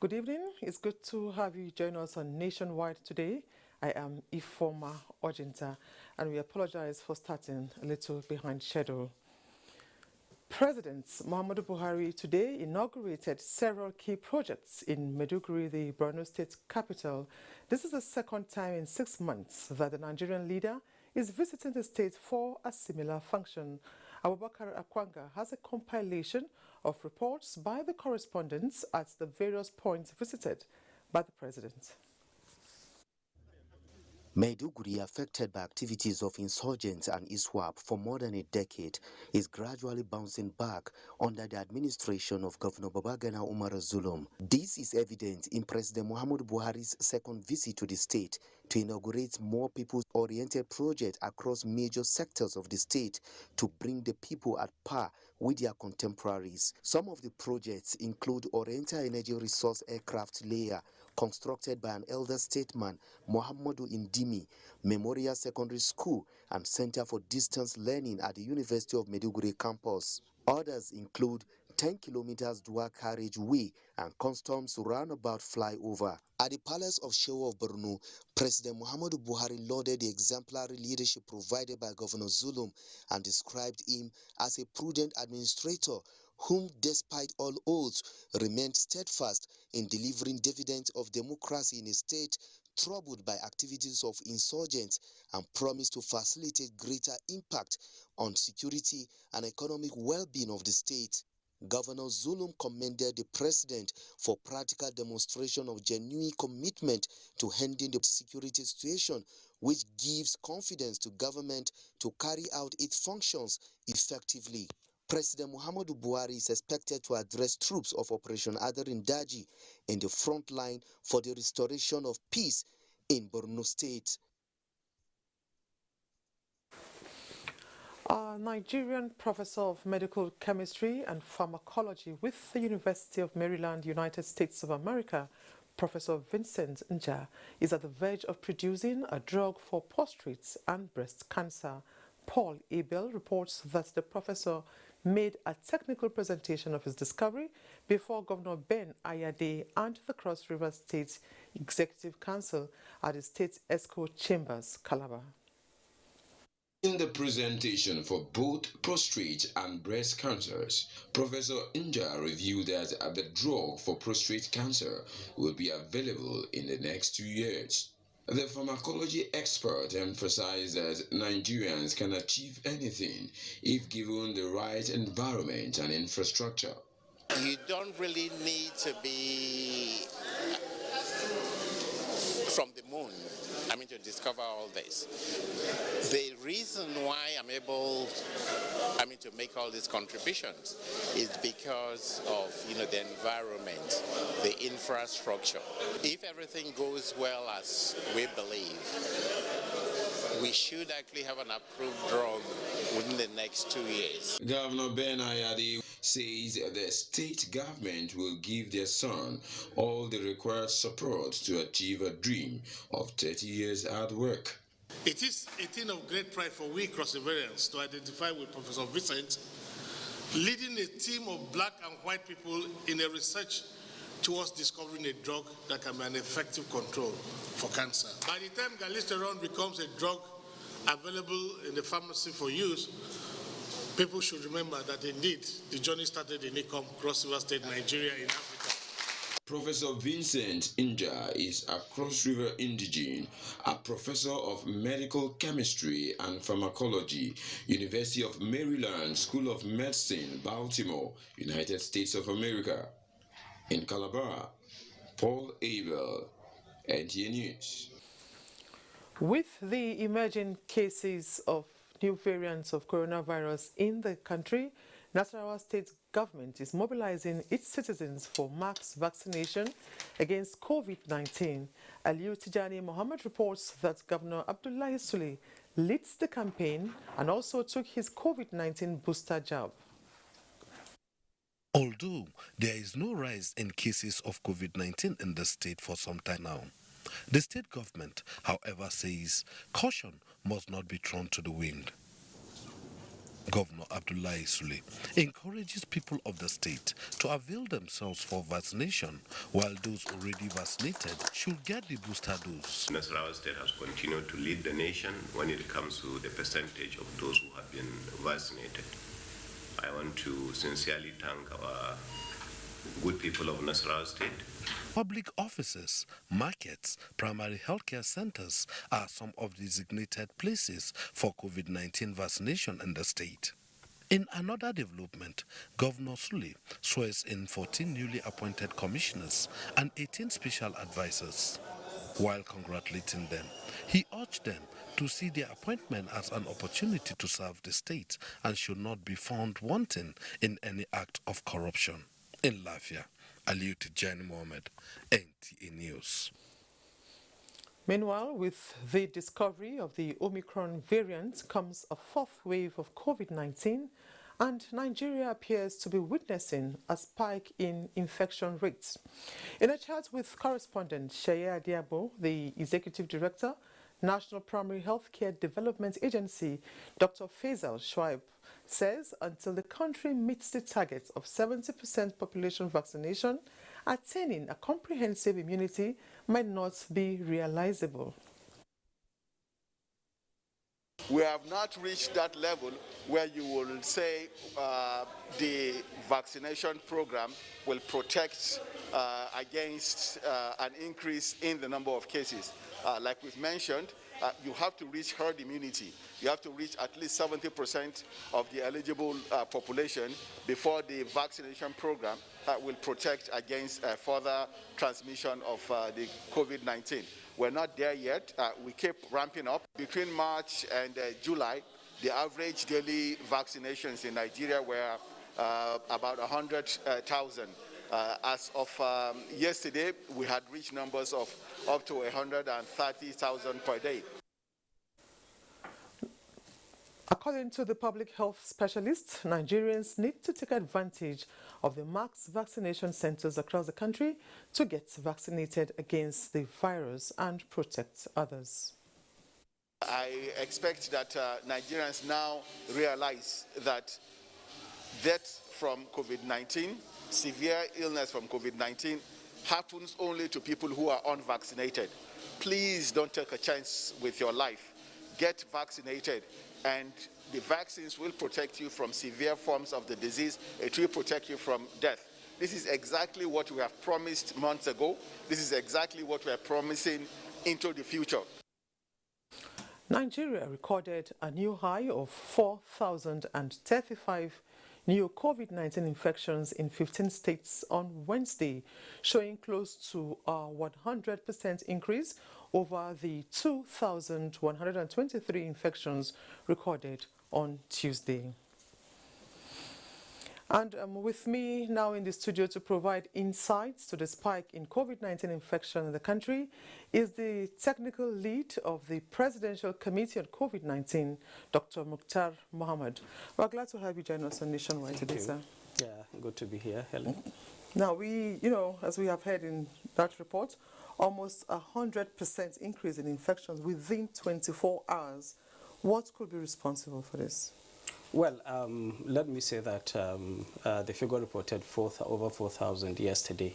Good evening. It's good to have you join us on Nationwide today. I am Ifoma Ojinta, and we apologize for starting a little behind schedule. President Muhammadu Buhari today inaugurated several key projects in Maiduguri, the Borno state capital. This is the second time in 6 months that the Nigerian leader is visiting the state for a similar function. Abubakar Akwanga has a compilation of reports by the correspondents at the various points visited by the president. Maiduguri, affected by activities of insurgents and ISWAP for more than a decade, is gradually bouncing back under the administration of Governor Babagana Umar Zulum. This is evident in President Muhammadu Buhari's second visit to the state to inaugurate more people-oriented projects across major sectors of the state to bring the people at par with their contemporaries. Some of the projects include Oriental Energy Resource Aircraft Layer, constructed by an elder statesman, Muhammadu Indimi, Memorial Secondary School, and Center for Distance Learning at the University of Maiduguri campus. Others include 10 kilometers dual carriageway and customs roundabout flyover. At the Palace of Shehu of Borno, President Muhammadu Buhari lauded the exemplary leadership provided by Governor Zulum and described him as a prudent administrator whom, despite all odds, remained steadfast in delivering dividends of democracy in a state troubled by activities of insurgents, and promised to facilitate greater impact on security and economic well-being of the state. Governor Zulum commended the president for practical demonstration of genuine commitment to ending the security situation, which gives confidence to government to carry out its functions effectively. President Muhammadu Buhari is expected to address troops of Operation Adarin Daji in the front line for the restoration of peace in Borno State. A Nigerian professor of medical chemistry and pharmacology with the University of Maryland, United States of America, Professor Vincent Nja, is at the verge of producing a drug for prostate and breast cancer. Paul Abel reports that the professor made a technical presentation of his discovery before Governor Ben Ayade and the Cross River State Executive Council at the State ESCO Chambers, Calabar. In the presentation for both prostate and breast cancers, Professor Nja revealed that the drug for prostate cancer will be available in the next 2 years. The pharmacology expert emphasized that Nigerians can achieve anything if given the right environment and infrastructure. You don't really need to be from the moon, to discover all this. The reason why I'm able, to make all these contributions is because of, the environment, the infrastructure. If everything goes well as we believe, we should actually have an approved drug within the next 2 years. Governor Ben Ayade says the state government will give their son all the required support to achieve a dream of 30 years hard work. It is a thing of great pride for we Cross-Riverians to identify with Professor Vincent, leading a team of black and white people in a research towards discovering a drug that can be an effective control for cancer. By the time galisterone becomes a drug available in the pharmacy for use, people should remember that indeed the journey started in Ikom, Cross River State, Nigeria, in Africa. Professor Vincent Nja is a Cross River indigene, a professor of medical chemistry and pharmacology, University of Maryland School of Medicine, Baltimore, United States of America. In Calabar, Paul Abel, NTA News. With the emerging cases of new variants of coronavirus in the country, Nasarawa State government is mobilizing its citizens for mass vaccination against COVID-19. Aliyu Tijani Mohammed reports that Governor Abdullahi Sule leads the campaign and also took his COVID-19 booster jab. Although there is no rise in cases of COVID-19 in the state for some time now, the state government, however, says caution must not be thrown to the wind. Governor Abdullahi Sule encourages people of the state to avail themselves for vaccination, while those already vaccinated should get the booster dose. Nasarawa State has continued to lead the nation when it comes to the percentage of those who have been vaccinated. I want to sincerely thank our good people of Nasarawa State. Public offices, markets, primary healthcare centers are some of the designated places for COVID-19 vaccination in the state. In another development, Governor Sule swears in 14 newly appointed commissioners and 18 special advisors. While congratulating them, he urged them to see their appointment as an opportunity to serve the state and should not be found wanting in any act of corruption. In Lafia, Aliyu Tijani Mohammed, NTA News. Meanwhile, with the discovery of the Omicron variant comes a fourth wave of COVID-19, and Nigeria appears to be witnessing a spike in infection rates. In a chat with correspondent Shaya Diabo, the Executive Director, National Primary Healthcare Development Agency, Dr. Faisal Shoaib, says until the country meets the target of 70% population vaccination, attaining a comprehensive immunity might not be realizable. We have not reached that level where you will say the vaccination program will protect against an increase in the number of cases. Like we've mentioned, you have to reach herd immunity. You have to reach at least 70% of the eligible population before the vaccination program will protect against further transmission of the COVID-19. We're not there yet. We keep ramping up. Between March and July, the average daily vaccinations in Nigeria were about 100,000. As of yesterday, we had reached numbers of up to 130,000 per day. According to the public health specialists, Nigerians need to take advantage of the mass vaccination centers across the country to get vaccinated against the virus and protect others. I expect that Nigerians now realize that death from COVID-19, severe illness from COVID-19, happens only to people who are unvaccinated. Please don't take a chance with your life. Get vaccinated, and the vaccines will protect you from severe forms of the disease. It will protect you from death. This is exactly what we have promised months ago. This is exactly what we are promising into the future. Nigeria recorded a new high of 4,035 new COVID-19 infections in 15 states on Wednesday, showing close to a 100% increase over the 2,123 infections recorded on Tuesday. And with me now in the studio to provide insights to the spike in COVID-19 infection in the country is the technical lead of the Presidential Committee on COVID-19, Dr. Mukhtar Mohammed. We're glad to have you join us on Nationwide today, sir. Yeah, good to be here, Helen. Now, as we have heard in that report, almost 100% increase in infections within 24 hours. What could be responsible for this? Well, let me say that the figure reported over 4,000 yesterday.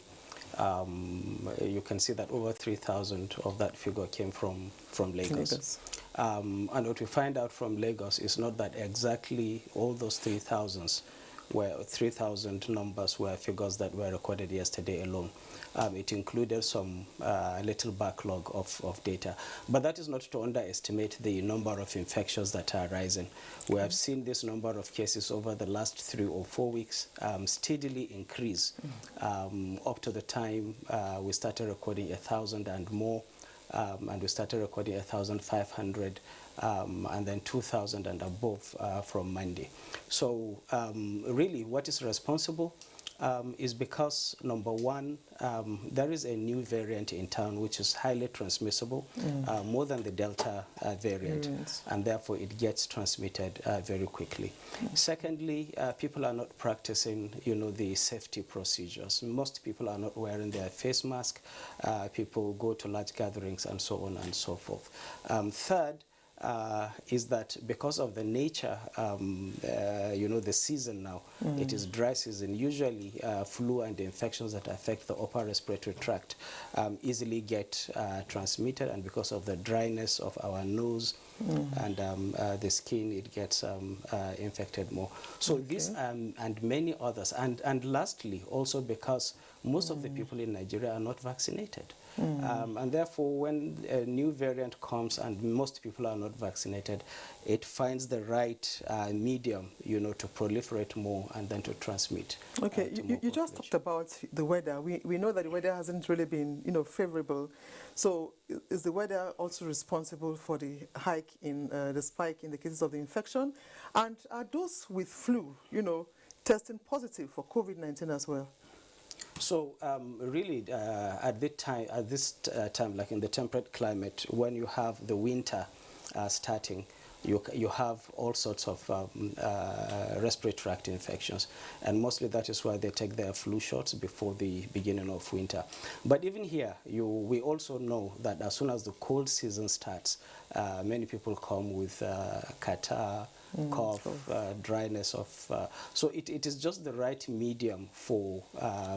You can see that over 3,000 of that figure came from Lagos. And what we find out from Lagos is not that exactly all those 3,000s where 3,000 numbers were figures that were recorded yesterday alone. It included some little backlog of data. But that is not to underestimate the number of infections that are rising. We have seen this number of cases over the last 3 or 4 weeks steadily increase up to the time we started recording 1,000 and more, and we started recording 1,500 and then 2,000 and above from Monday. So really what is responsible is because, number one, there is a new variant in town which is highly transmissible, more than the Delta variant, and therefore it gets transmitted very quickly. Secondly, people are not practicing, the safety procedures. Most people are not wearing their face mask. People go to large gatherings and so on and so forth. Third, is that because of the nature, the season now, it is dry season. Usually flu and infections that affect the upper respiratory tract easily get transmitted, and because of the dryness of our nose and the skin, it gets infected more. So this and many others. And lastly, also because most of the people in Nigeria are not vaccinated. And therefore, when a new variant comes and most people are not vaccinated, it finds the right medium, to proliferate more and then to transmit. Okay, you just talked about the weather. We know that the weather hasn't really been, favorable. So is the weather also responsible for the hike in the spike in the cases of the infection? And are those with flu, testing positive for COVID-19 as well? So really, at this time, like in the temperate climate, when you have the winter starting, you have all sorts of respiratory tract infections, and mostly that is why they take their flu shots before the beginning of winter. But even here, we also know that as soon as the cold season starts, many people come with catarrh, cough, dryness of. So it is just the right medium for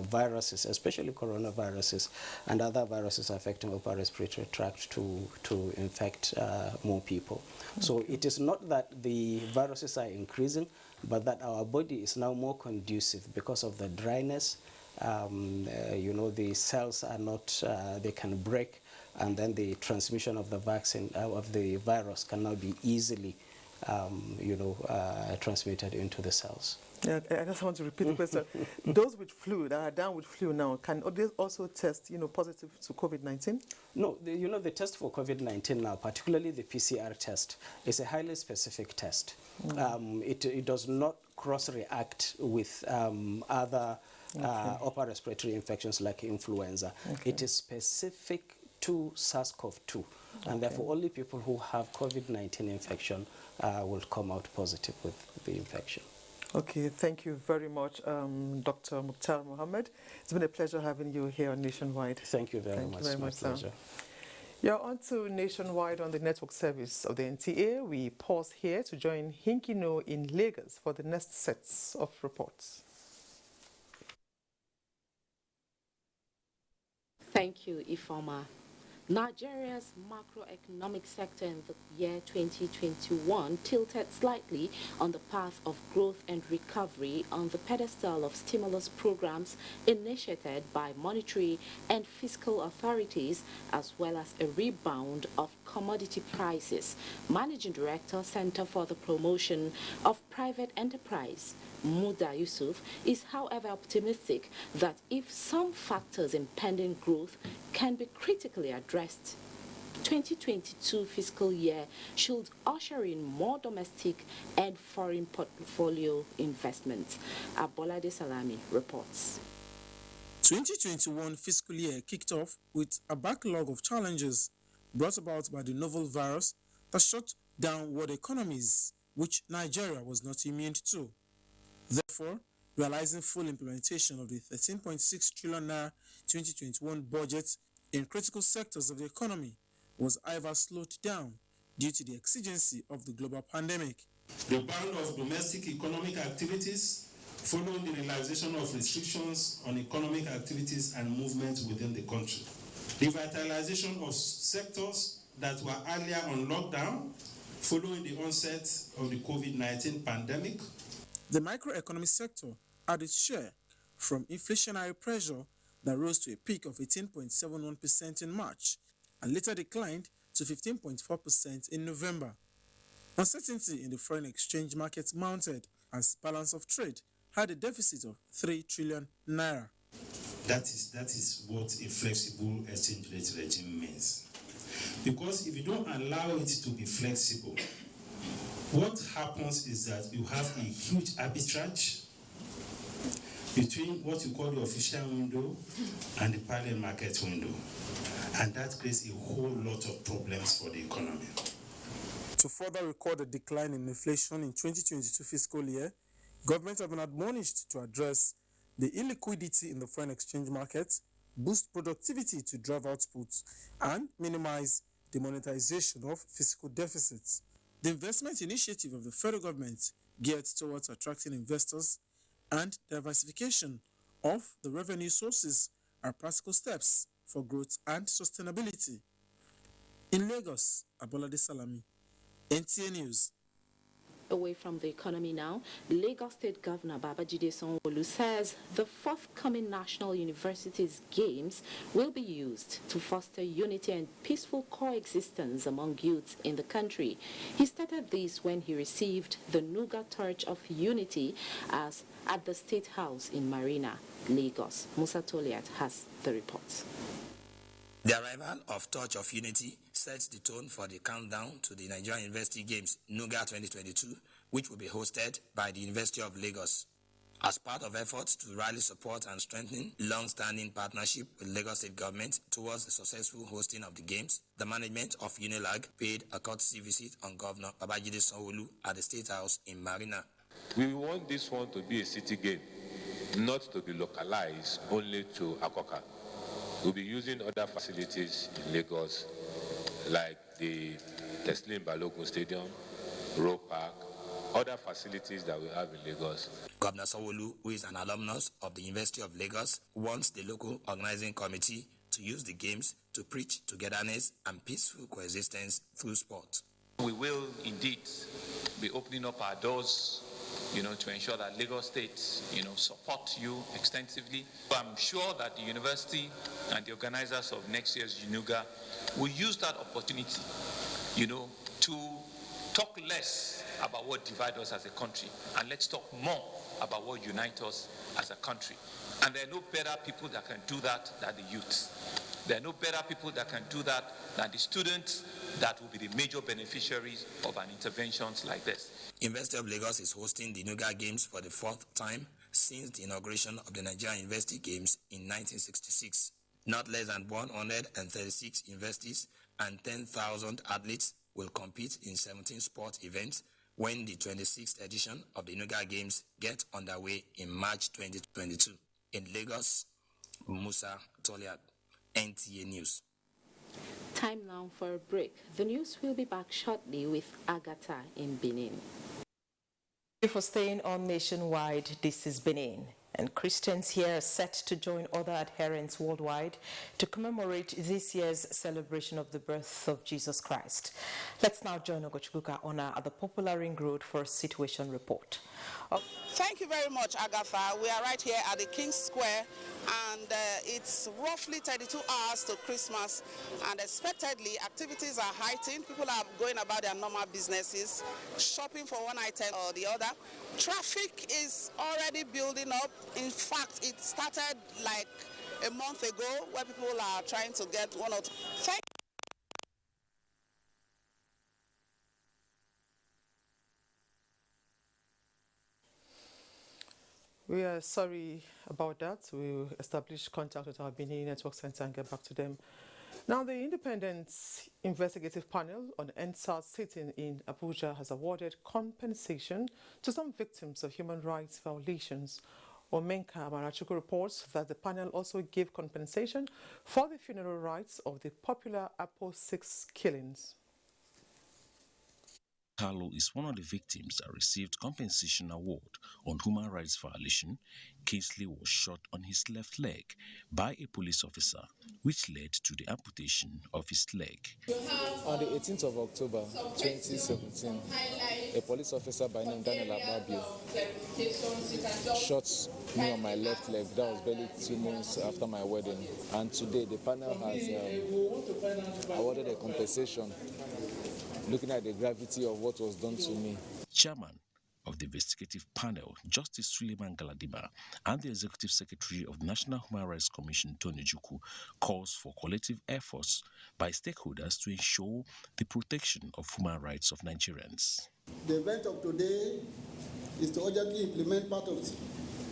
viruses, especially coronaviruses and other viruses affecting upper respiratory tract to infect more people. So it is not that the viruses are increasing, but that our body is now more conducive because of the dryness. The cells are not, they can break, and then the transmission of the vaccine, of the virus can now be easily transmitted into the cells. Yeah, I just want to repeat the question. Those with flu, that are down with flu now, can they also test, positive to COVID-19? No, the test for COVID-19 now, particularly the PCR test, is a highly specific test. It does not cross-react with other upper respiratory infections like influenza. It is specific to SARS-CoV-2, and therefore only people who have COVID-19 infection will come out positive with the infection. Okay, thank you very much, Dr. Mukhtar Mohammed. It's been a pleasure having you here on Nationwide. Thank you very much. Very my much, pleasure. You're on to Nationwide on the network service of the NTA. We pause here to join Hinkino in Lagos for the next sets of reports. Thank you, Ifoma. Nigeria's macroeconomic sector in the year 2021 tilted slightly on the path of growth and recovery on the pedestal of stimulus programs initiated by monetary and fiscal authorities, as well as a rebound of commodity prices. Managing Director, Center for the Promotion of Private Enterprise, Muda Yusuf, is however optimistic that if some factors impending growth can be critically addressed, 2022 fiscal year should usher in more domestic and foreign portfolio investments. Abolade Salami reports. 2021 fiscal year kicked off with a backlog of challenges brought about by the novel virus that shut down world economies, which Nigeria was not immune to. Therefore, realizing full implementation of the 13.6 trillion naira 2021 budget in critical sectors of the economy was either slowed down due to the exigency of the global pandemic. The ban of domestic economic activities following the relaxation of restrictions on economic activities and movements within the country. The revitalization of sectors that were earlier on lockdown following the onset of the COVID-19 pandemic. The microeconomic sector had its share from inflationary pressure that rose to a peak of 18.71% in March and later declined to 15.4% in November. Uncertainty in the foreign exchange market mounted as balance of trade had a deficit of 3 trillion naira. That is what a flexible exchange rate regime means. Because if you don't allow it to be flexible, what happens is that you have a huge arbitrage between what you call the official window and the parallel market window. And that creates a whole lot of problems for the economy. To further record a decline in inflation in 2022 fiscal year, government have been admonished to address the illiquidity in the foreign exchange market, boost productivity to drive output, and minimize the monetization of fiscal deficits. The investment initiative of the federal government geared towards attracting investors and diversification of the revenue sources are practical steps for growth and sustainability. In Lagos, Abolade Salami, NTA News. Away from the economy now, Lagos State Governor Babajide Sanwo-Olu says the forthcoming National Universities Games will be used to foster unity and peaceful coexistence among youths in the country. He stated this when he received the Nuga Torch of Unity at the State House in Marina, Lagos. Musa Toliat has the report. The arrival of Torch of Unity sets the tone for the countdown to the Nigerian University Games Nuga 2022, which will be hosted by the University of Lagos. As part of efforts to rally support and strengthen long-standing partnership with Lagos State Government towards the successful hosting of the Games, the management of UNILAG paid a courtesy visit on Governor Babajide Sanwo-Olu at the State House in Marina. We want this one to be a city game, not to be localized only to Akoka. We'll be using other facilities in Lagos, like the Teslim Balogun Stadium, Roe Park, other facilities that we have in Lagos. Governor Sanwo-Olu, who is an alumnus of the University of Lagos, wants the local organizing committee to use the games to preach togetherness and peaceful coexistence through sport. We will indeed be opening up our doors, to ensure that Lagos State, support you extensively. I'm sure that the university and the organizers of next year's UNUGA will use that opportunity, to talk less about what divides us as a country, and let's talk more about what unites us as a country. And there are no better people that can do that than the youth. There are no better people that can do that than the students that will be the major beneficiaries of an interventions like this. University of Lagos is hosting the Nuga Games for the 4th time since the inauguration of the Nigerian University Games in 1966. Not less than 136 universities and 10,000 athletes will compete in 17 sport events when the 26th edition of the Nuga Games gets underway in March 2022. In Lagos, Musa Toliat, NTA News. Time now for a break. The news will be back shortly with Agatha in Benin. Thank you for staying on Nationwide. This is Benin. And Christians here are set to join other adherents worldwide to commemorate this year's celebration of the birth of Jesus Christ. Let's now join Ogochukwu Ona at the popular Ring Road for a situation report. Thank you very much, Agatha. We are right here at the King's Square, and it's roughly 32 hours to Christmas, and expectedly activities are heightened. People are going about their normal businesses, shopping for one item or the other. Traffic is already building up. In fact, it started like a month ago, where people are trying to get one or two. We are sorry about that. We will establish contact with our Benin Network Center and get back to them. Now, the Independent Investigative Panel on NSAS sitting in Abuja has awarded compensation to some victims of human rights violations. Omenka Marachuku reports that the panel also gave compensation for the funeral rites of the popular Apo 6 killings. Carlo is one of the victims that received compensation award on human rights violation. Kingsley was shot on his left leg by a police officer, which led to the amputation of his leg. On the 18th of October 2017, a police officer by name Daniel Ababio shot me on my left leg. That was barely 2 months after my wedding. And today the panel has awarded a compensation looking at the gravity of what was done to me. Chairman of the investigative panel, Justice Suleiman Galadima, and the Executive Secretary of the National Human Rights Commission, Tony Juku, calls for collective efforts by stakeholders to ensure the protection of human rights of Nigerians. The event of today is to urgently implement part of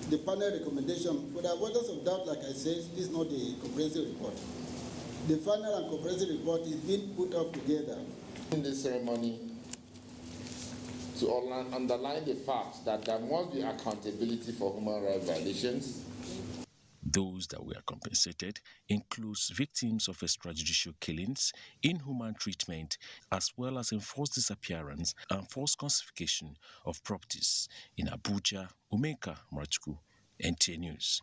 the panel recommendation. For the avoidance of doubt, like I said, this is not the comprehensive report. The final and comprehensive report is being put up together. In this ceremony, to underline the fact that there must be accountability for human rights violations. Those that were compensated includes victims of extrajudicial killings, inhuman treatment, as well as enforced disappearance and forced confiscation of properties. In Abuja, Umeka Marchuku, NTA News.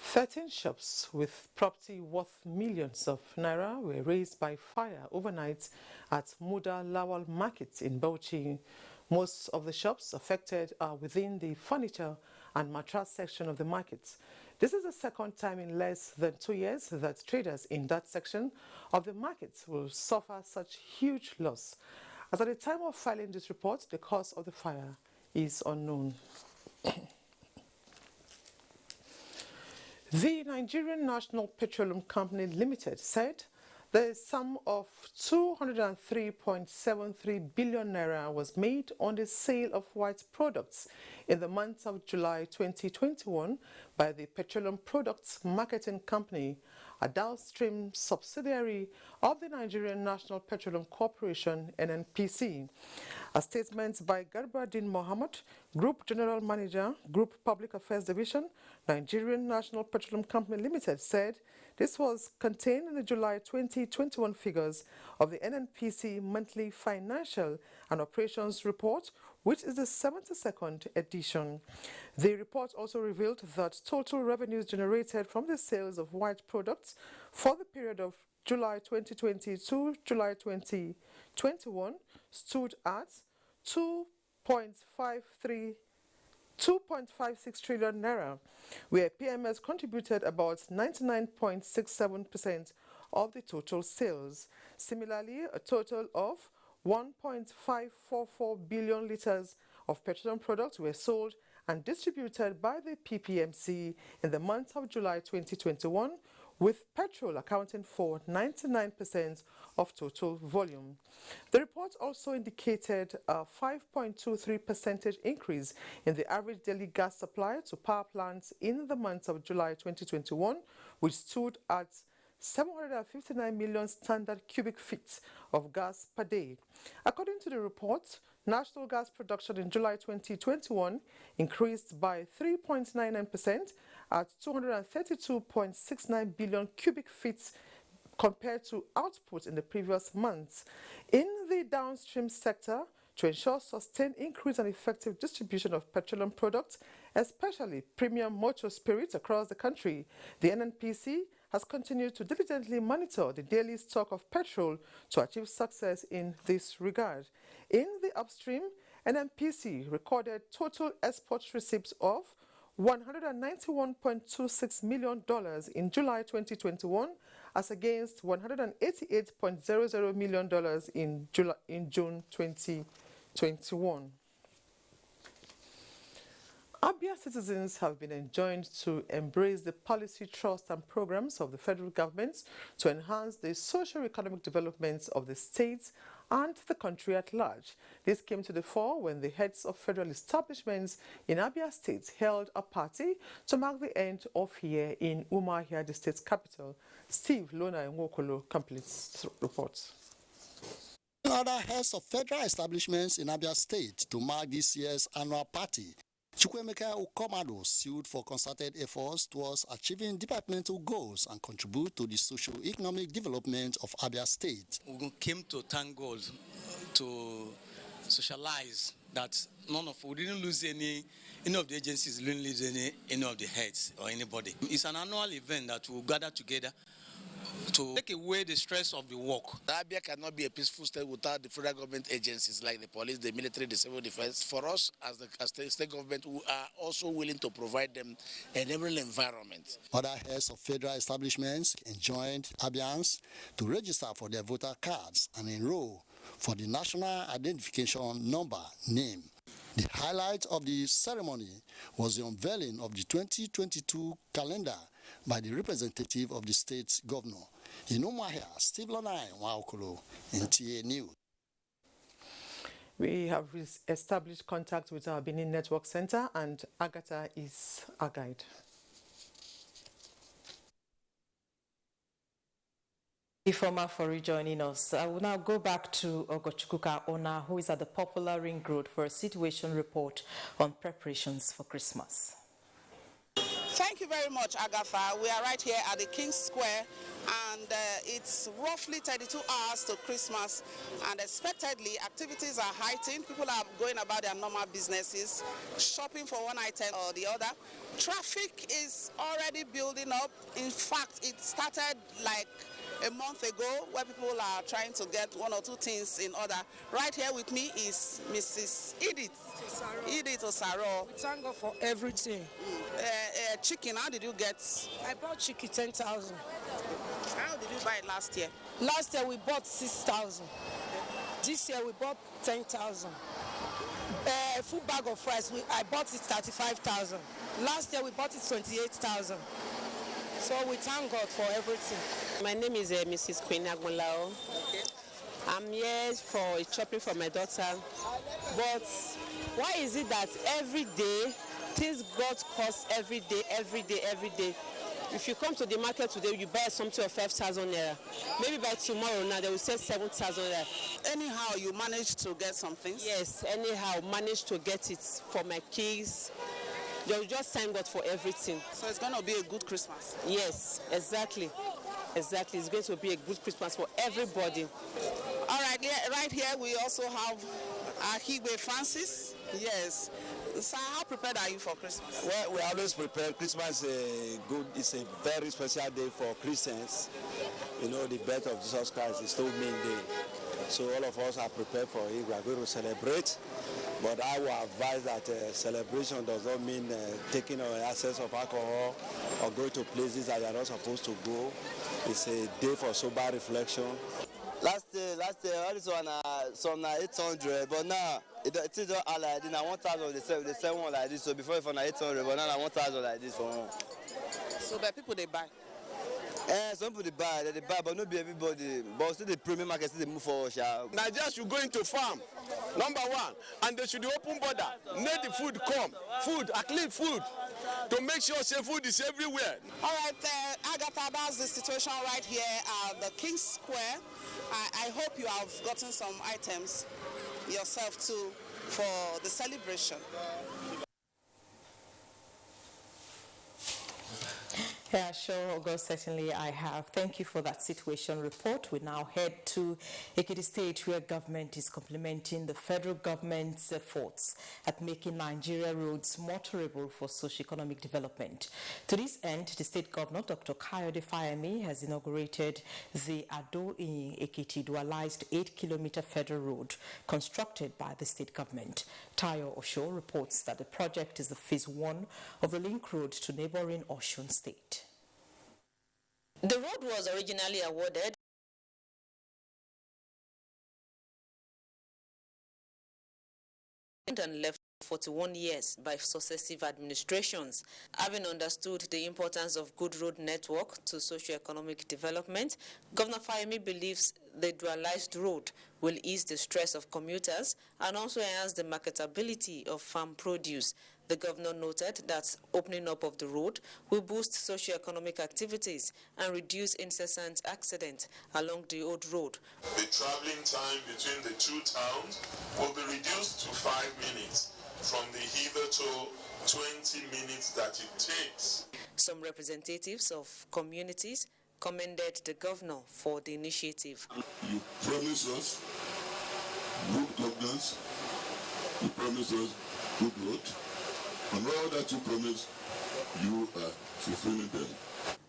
13 shops with property worth millions of naira were razed by fire overnight at Muda Lawal Market in Bauchi. Most of the shops affected are within the furniture and mattress section of the market. This is the second time in less than 2 years that traders in that section of the market will suffer such huge loss. As at the time of filing this report, the cause of the fire is unknown. The Nigerian National Petroleum Company Limited said the sum of 203.73 billion naira was made on the sale of white products in the month of July 2021 by the Petroleum Products Marketing Company, a downstream subsidiary of the Nigerian National Petroleum Corporation, NNPC. A statement by Garbadin Mohammed, Group General Manager, Group Public Affairs Division, Nigerian National Petroleum Company Limited, said this was contained in the July 2021 figures of the NNPC Monthly Financial and Operations Report, which is the 72nd edition. The report also revealed that total revenues generated from the sales of white products for the period of July 2020 to July 2021 stood at 2.56 trillion naira, where PMS contributed about 99.67% of the total sales. Similarly, a total of 1.544 billion litres of petroleum products were sold and distributed by the PPMC in the month of July 2021, with petrol accounting for 99% of total volume. The report also indicated a 5.23% increase in the average daily gas supply to power plants in the month of July 2021, which stood at 759 million standard cubic feet of gas per day. According to the report, national gas production in July 2021 increased by 3.99% at 232.69 billion cubic feet compared to output in the previous months. In the downstream sector, to ensure sustained increase and effective distribution of petroleum products, especially premium motor spirits across the country, the NNPC has continued to diligently monitor the daily stock of petrol to achieve success in this regard. In the upstream, NNPC recorded total export receipts of $191.26 million in July 2021 as against $188.00 million in June 2021. Abia citizens have been enjoined to embrace the policy, trust and programs of the federal government to enhance the socio-economic development of the state and the country at large. This came to the fore when the heads of federal establishments in Abia State held a party to mark the end of year in Umuahia, the state's capital. Steve Lona Nwokolo completes reports. Other heads of federal establishments in Abia State to mark this year's annual party, Chukwemeka Ukomado sued for concerted efforts towards achieving departmental goals and contribute to the socio-economic development of Abia State. We came to thank God to socialize that we didn't lose any of the agencies didn't lose any of the heads or anybody. It's an annual event that will gather together to take away the stress of the work. Abia cannot be a peaceful state without the federal government agencies like the police, the military, the civil defense. For us, as the state government, we are also willing to provide them an enabling environment. Other heads of federal establishments enjoined Abians to register for their voter cards and enroll for the National Identification Number name. The highlight of the ceremony was the unveiling of the 2022 calendar by the representative of the state governor. In Umuahia, Steve Lanai, Waokolo, NTA News. We have established contact with our Benin Network Center, and Agatha is our guide. Ifoma for rejoining us. I will now go back to Ogochukuka Ona, who is at the popular Ring Road for a situation report on preparations for Christmas. Thank you very much, Agatha. We are right here at the King's Square, and it's roughly 32 hours to Christmas, and expectedly activities are heightened. People are going about their normal businesses, shopping for one item or the other. Traffic is already building up. In fact, it started like a month ago, where people are trying to get one or two things in order. Right here with me is Mrs. Edith Osaro. We thank God for everything. Chicken, how did you get? I bought chicken 10,000. How did you buy it last year? Last year we bought 6,000. This year we bought 10,000. Full bag of rice, I bought it 35,000. Last year we bought it 28,000. So we thank God for everything. My name is Mrs. Queen Agmolao. Okay. I'm here for shopping for my daughter. But why is it that every day things got cost every day? If you come to the market today, you buy something of 5,000 naira. Maybe by tomorrow now they will say 7,000 naira. Anyhow, you managed to get something? Yes, anyhow, managed to get it for my kids. They'll just thank God for everything. So it's going to be a good Christmas? Yes, exactly. Exactly. It's going to be a good Christmas for everybody. All right, right here we also have Ahigbe Francis. Yes. So how prepared are you for Christmas? Well, we're always prepared. Christmas is a very special day for Christians. You know, the birth of Jesus Christ is the main day. So all of us are prepared for it. We are going to celebrate. But I will advise that celebration does not mean taking access of alcohol or going to places that you are not supposed to go. It's a day for sober reflection. Last year, all this one some 800, but now it is all like this. Now 1,000 they sell one like this. So before it was 800, but now 1,000 like this for one. So the people they buy. Some people they buy, but not be everybody. But still the premium market still they move forward. Nigeria should go into farm, number one, and they should open border. Let the food come, clean food, to make sure safe food is everywhere. All right, Agatha, that's the situation right here at the King's Square. I hope you have gotten some items yourself too for the celebration. Yeah, sure, August, certainly I have. Thank you for that situation report. We now head to Ekiti State, where government is complementing the federal government's efforts at making Nigeria roads more tolerable for socio-economic development. To this end, the state governor, Dr. Kayode Fayemi, has inaugurated the Ado in Ekiti dualized 8-kilometer federal road constructed by the state government. Tayo Osho reports that the project is the phase 1 of the link road to neighboring Osun State. The road was originally awarded and left 41 years by successive administrations. Having understood the importance of good road network to socio-economic development, Governor Fayemi believes the dualized road will ease the stress of commuters and also enhance the marketability of farm produce. The governor noted that opening up of the road will boost socio-economic activities and reduce incessant accidents along the old road. The traveling time between the two towns will be reduced to 5 minutes from the hitherto 20 minutes that it takes. Some representatives of communities commended the governor for the initiative. You promise us good governance, you promise us good road, and all that you promise, you are fulfilling them.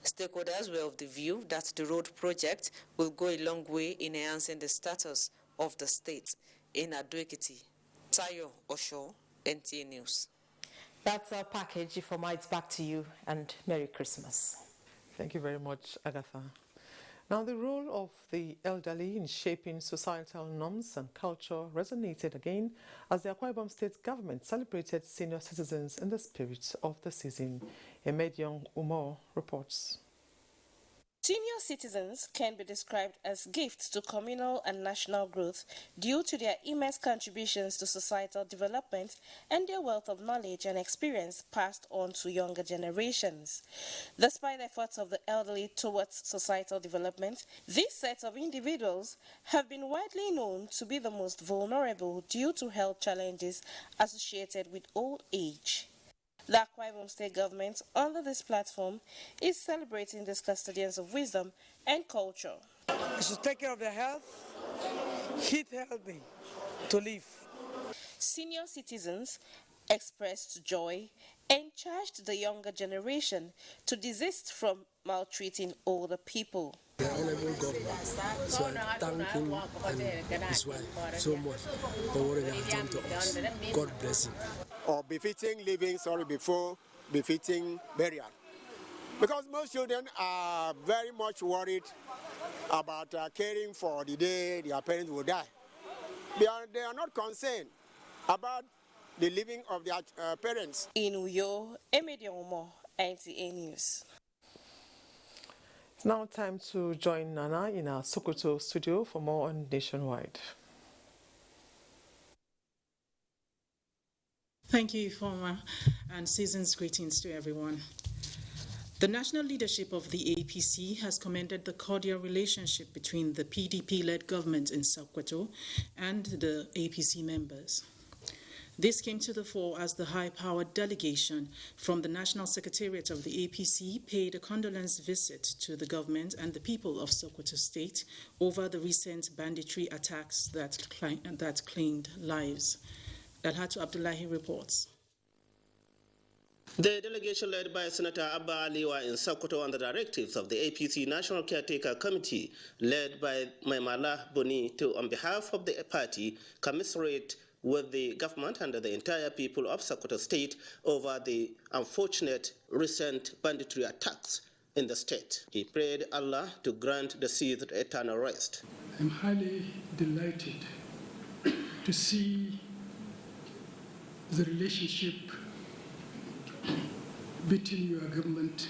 Stakeholders were of the view that the road project will go a long way in enhancing the status of the state. In Ado-Ekiti, Tayo Osho, NTA News. That's our package. Ifoma, it's back to you, and Merry Christmas. Thank you very much, Agatha. Now, the role of the elderly in shaping societal norms and culture resonated again as the Akwa Ibom State government celebrated senior citizens in the spirit of the season. Emediong Umo reports. Senior citizens can be described as gifts to communal and national growth due to their immense contributions to societal development and their wealth of knowledge and experience passed on to younger generations. Despite the efforts of the elderly towards societal development, these sets of individuals have been widely known to be the most vulnerable due to health challenges associated with old age. The Akwa Ibom State government, under this platform, is celebrating these custodians of wisdom and culture. We should take care of their health, eat healthy, to live. Senior citizens expressed joy and charged the younger generation to desist from maltreating older people. The honorable governor, so I thank him and his wife so much for what they have done to us. God bless him. Or befitting living, before befitting burial. Because most children are very much worried about caring for the day their parents will die. They are not concerned about the living of their parents. In Uyo, Emediong Umo, NTA News. It's now time to join Nana in our Sokoto studio for more on Nationwide. Thank you, Ifoma, and season's greetings to everyone. The national leadership of the APC has commended the cordial relationship between the PDP-led government in Sokoto and the APC members. This came to the fore as the high-powered delegation from the National Secretariat of the APC paid a condolence visit to the government and the people of Sokoto State over the recent banditry attacks that claimed lives. Dalhatu Abdullahi reports. The delegation led by Senator Abba Aliwa in Sokoto under the directives of the APC National Caretaker Committee led by Maimala Boni on behalf of the party commiserate with the government and the entire people of Sokoto State over the unfortunate recent banditry attacks in the state. He prayed Allah to grant the deceased eternal rest. I'm highly delighted to see the relationship between your government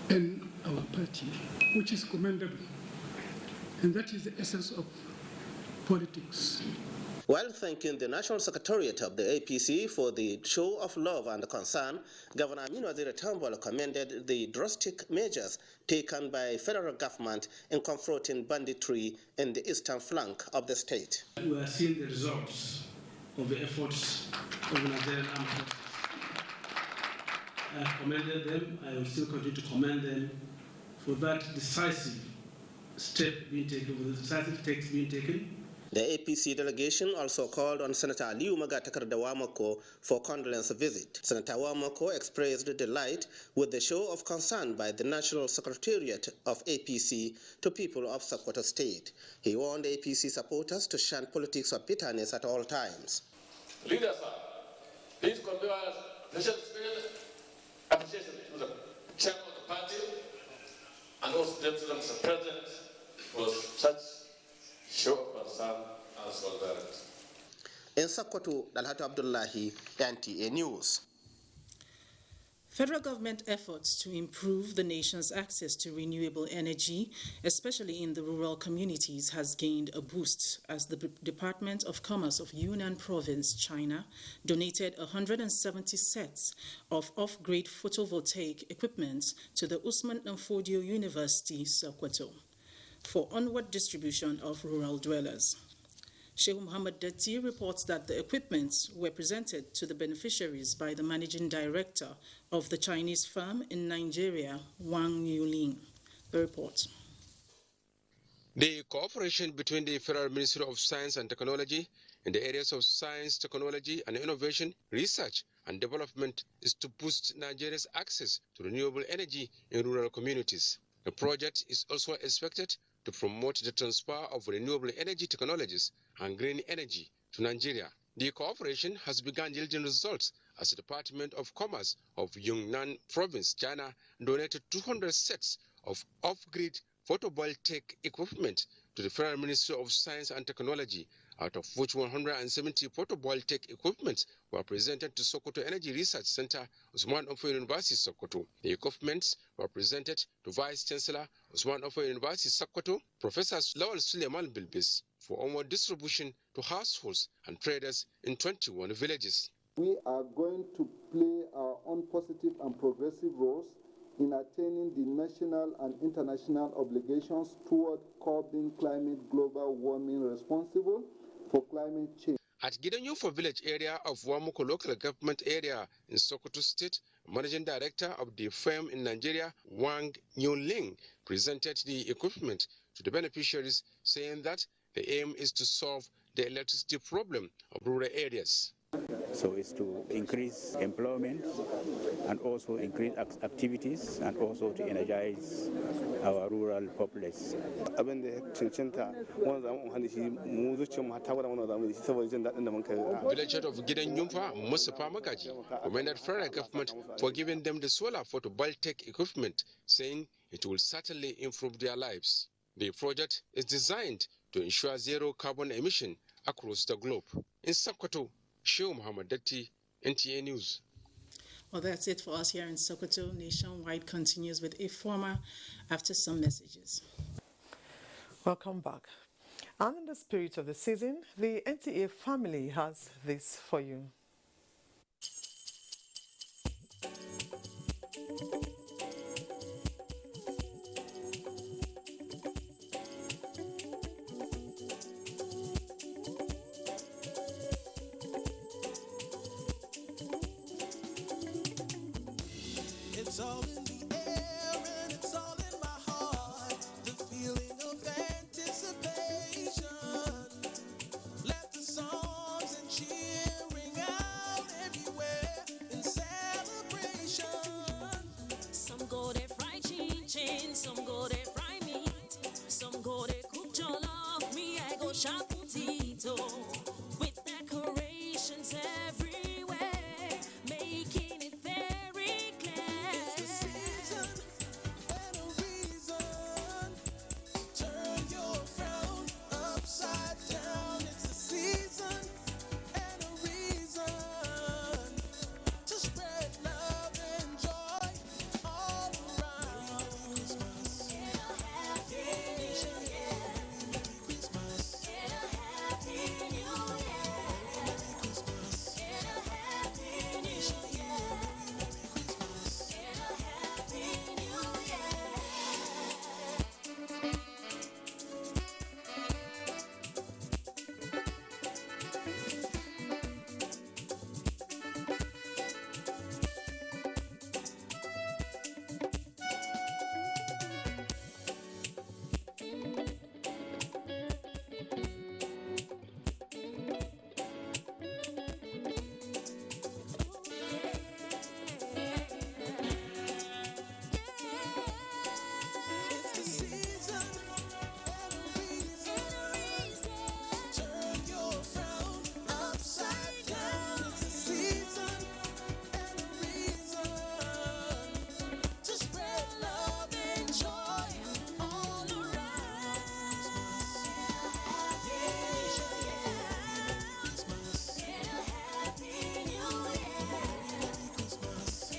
and our party, which is commendable, and that is the essence of politics. While thanking the National Secretariat of the APC for the show of love and concern, Governor Aminu Waziri Tambol commended the drastic measures taken by federal government in confronting banditry in the eastern flank of the state. We are seeing the results of the efforts of the Nigerian armed forces. I have commended them. I will still continue to commend them for that decisive step being taken, for the decisive steps being taken. The APC delegation also called on Senator Aliu Magatakar Wamako for condolence visit. Senator Wamako expressed delight with the show of concern by the National Secretariat of APC to people of Sokoto State. He warned APC supporters to shun politics of bitterness at all times. Leaders, please convey our appreciation to the chairman of the party and also them to the president for such show of concern and solidarity. In Sokoto, Dalhatu Abdullahi, NTA News. Federal government efforts to improve the nation's access to renewable energy, especially in the rural communities, has gained a boost as the Department of Commerce of Yunnan Province, China, donated 170 sets of off-grid photovoltaic equipment to the Usman Nfodio University, Sokoto, for onward distribution of rural dwellers. Sheikh Muhammad Dati reports that the equipment were presented to the beneficiaries by the managing director of the Chinese firm in Nigeria, Wang Yuling. The report. The cooperation between the Federal Ministry of Science and Technology in the areas of science, technology, and innovation, research, and development is to boost Nigeria's access to renewable energy in rural communities. The project is also expected to promote the transfer of renewable energy technologies and green energy to Nigeria. The cooperation has begun yielding results as the Department of Commerce of Yunnan Province, China, donated 200 sets of off-grid photovoltaic equipment to the Federal Ministry of Science and Technology, out of which 170 photovoltaic equipments were presented to Sokoto Energy Research Center, Usman Ofo University, Sokoto. The equipments were presented to Vice Chancellor Usman Ofo University, Sokoto, Professor Lawal Suleiman Bilbis, for onward distribution to households and traders in 21 villages. We are going to play our own positive and progressive roles in attaining the national and international obligations toward curbing climate global warming responsible for climate change. At Gidanyufa village area of Wamuko local government area in Sokoto State, Managing Director of the firm in Nigeria, Wang Yunling, presented the equipment to the beneficiaries, saying that the aim is to solve the electricity problem of rural areas. So it's to increase employment and also increase activities and also to energize our rural populace. Villager of Gidan Yumfa, Mustafa Magaji, commended federal government for giving them the solar photovoltaic equipment, saying it will certainly improve their lives. The project is designed to ensure zero carbon emission across the globe. In Sokoto, Shehu Muhammad Datti, NTA News. Well, that's it for us here in Sokoto. Nationwide continues with Informa after some messages. Welcome back. And in the spirit of the season, the NTA family has this for you. It's all in the air and it's all in my heart. The feeling of anticipation. Let the songs and cheering out everywhere in celebration. Some go there fry chin, some go there fry meat, some go there cook jollof. Me, I go shop potato with decorations everywhere, making it very clear. It's the season and a reason. Turn your frown upside down. It's the season and a reason to spread love and joy all around. Christmas. Happy New Year. Merry Christmas. Happy New Year. Merry Christmas. Happy New Year. Merry Christmas. Happy New Year. It's the season and a reason. Turn your frown upside down. It's the season and a reason to spread love and joy all around. Happy New Year. Christmas. Happy New Year. Merry Christmas.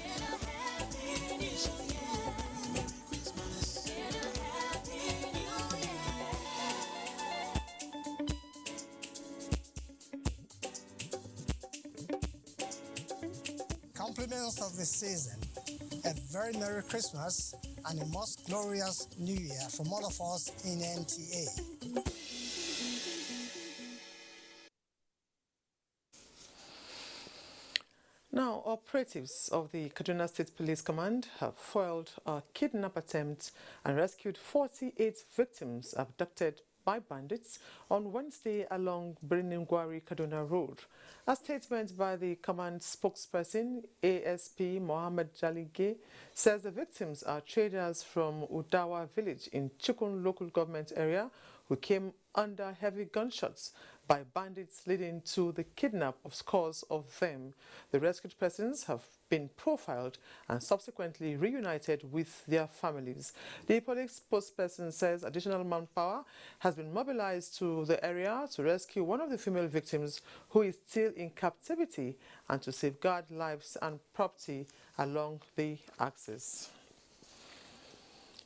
Happy New Year. Merry Christmas. Happy New Year. Compliments of the season, a very Merry Christmas and a most glorious New Year from all of us in NTA. Now, up operatives of the Kaduna State Police Command have foiled a kidnap attempt and rescued 48 victims abducted by bandits on Wednesday along Birnin-Gwari Kaduna Road. A statement by the command spokesperson, ASP Mohammed Jalige, says the victims are traders from Udawa village in Chukun local government area who came under heavy gunshots by bandits, leading to the kidnap of scores of them. The rescued persons have been profiled and subsequently reunited with their families. The police spokesperson says additional manpower has been mobilized to the area to rescue one of the female victims who is still in captivity and to safeguard lives and property along the axis.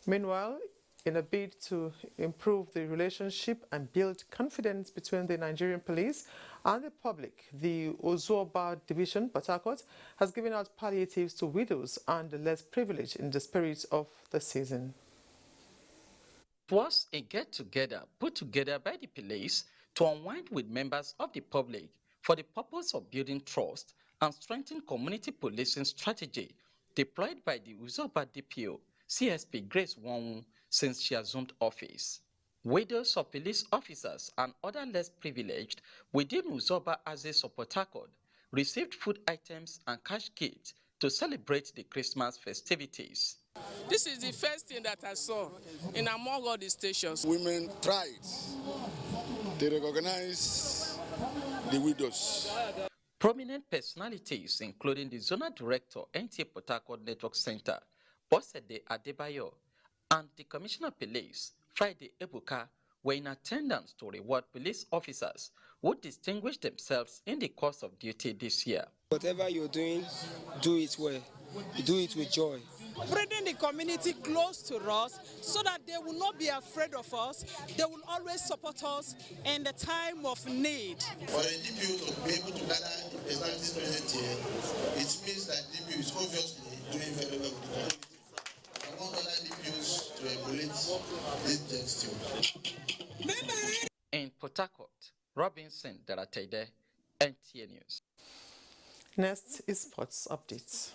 Meanwhile, in a bid to improve the relationship and build confidence between the Nigerian police and the public, the Ozuoba Division, Port Harcourt, has given out palliatives to widows and the less privileged in the spirit of the season. It was a get-together put together by the police to unwind with members of the public for the purpose of building trust and strengthening community policing strategy deployed by the Ozuoba DPO, CSP Grace Wonwu, since she assumed office. Widows of police officers and other less privileged within Ozuoba Axis of Port Harcourt received food items and cash kits to celebrate the Christmas festivities. This is the first thing that I saw in among all the stations. Women tried. They recognize the widows. Prominent personalities, including the Zonal Director, NTA Port Harcourt Network Center, Bosede Adebayo, and the Commissioner of Police, Friday Ebuka, were in attendance to reward police officers who distinguished themselves in the course of duty this year. Whatever you're doing, do it well. Do it with joy. Bringing the community close to us so that they will not be afraid of us. They will always support us in the time of need. For a DPO to be able to gather the personalities present here, it means that DPO is obviously doing very well with the community. I want other DPOs to emulate this gesture. In Port Harcourt, Robinson Daratede, NTA News. Next is sports updates.